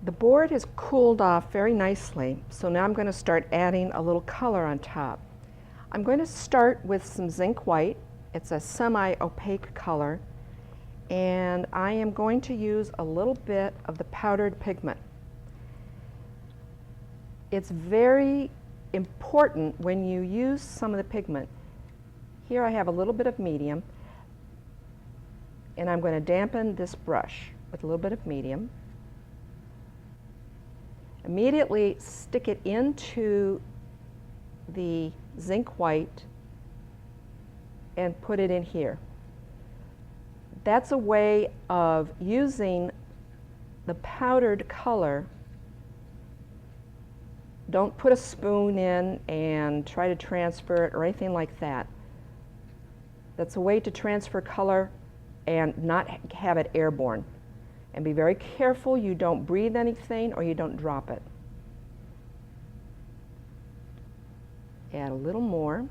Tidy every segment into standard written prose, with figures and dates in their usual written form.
The board has cooled off very nicely, so now I'm going to start adding a little color on top. I'm going to start with some zinc white. It's a semi-opaque color, and I am going to use a little bit of the powdered pigment. It's very important when you use some of the pigment. Here I have a little bit of medium, and I'm going to dampen this brush with a little bit of medium. Immediately stick it into the zinc white and put it in here. That's a way of using the powdered color. Don't put a spoon in and try to transfer it or anything like that. That's a way to transfer color and not have it airborne. And be very careful you don't breathe anything or you don't drop it. Add a little more.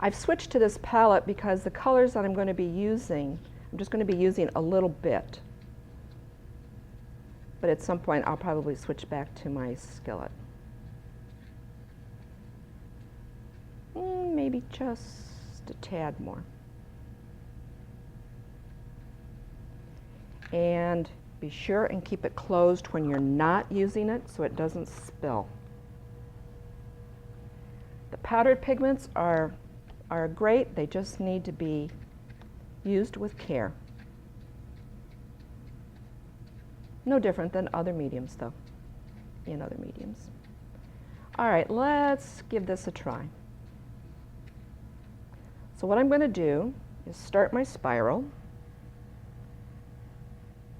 I've switched to this palette because the colors that I'm going to be using, I'm just going to be using a little bit. But at some point I'll probably switch back to my skillet. Maybe just a tad more. And be sure and keep it closed when you're not using it so it doesn't spill. The powdered pigments are great, they just need to be used with care. No different than other mediums though, in other mediums. All right, let's give this a try. So what I'm going to do is start my spiral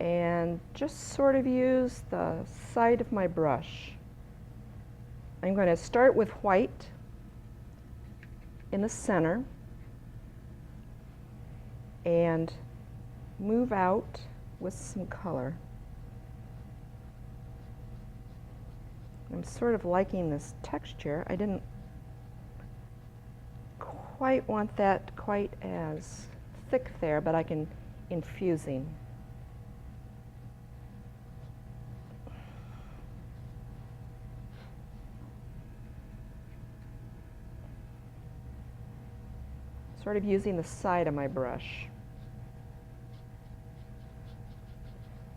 and just sort of use the side of my brush. I'm going to start with white in the center and move out with some color. I'm sort of liking this texture. I didn't quite want that quite as thick there, but I can infusing. Sort of using the side of my brush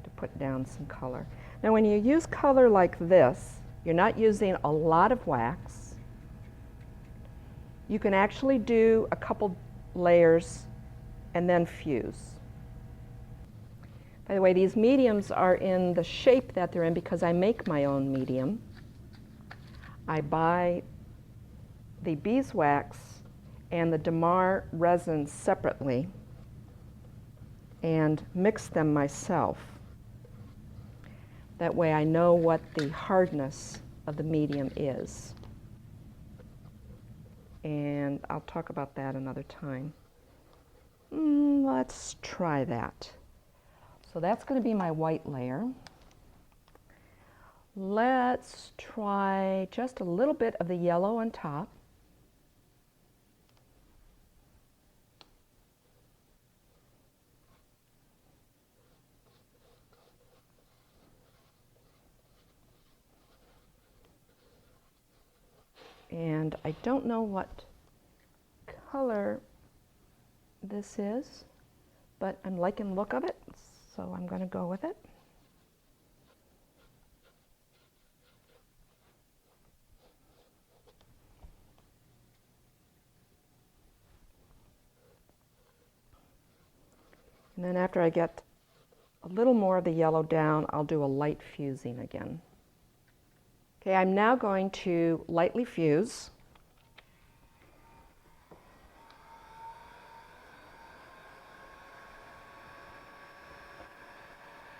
to put down some color. Now when you use color like this, you're not using a lot of wax. You can actually do a couple layers and then fuse. By the way, these mediums are in the shape that they're in because I make my own medium. I buy the beeswax and the Damar resin separately and mix them myself. That way I know what the hardness of the medium is. And I'll talk about that another time. Let's try that. So that's going to be my white layer. Let's try just a little bit of the yellow on top. And I don't know what color this is, but I'm liking the look of it, so I'm going to go with it. And then after I get a little more of the yellow down, I'll do a light fusing again. Okay, I'm now going to lightly fuse.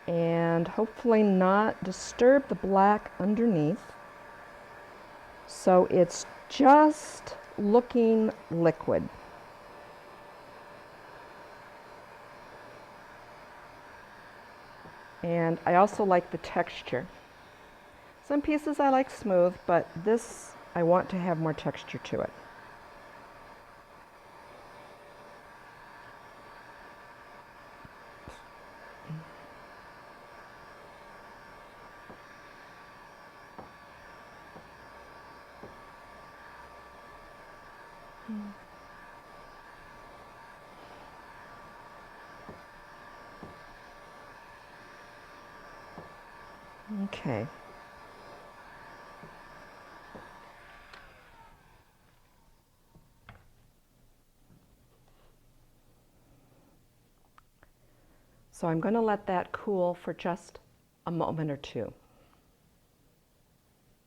And hopefully not disturb the black underneath. So it's just looking liquid. And I also like the texture. Some pieces I like smooth, but this I want to have more texture to it. Okay. So I'm going to let that cool for just a moment or two.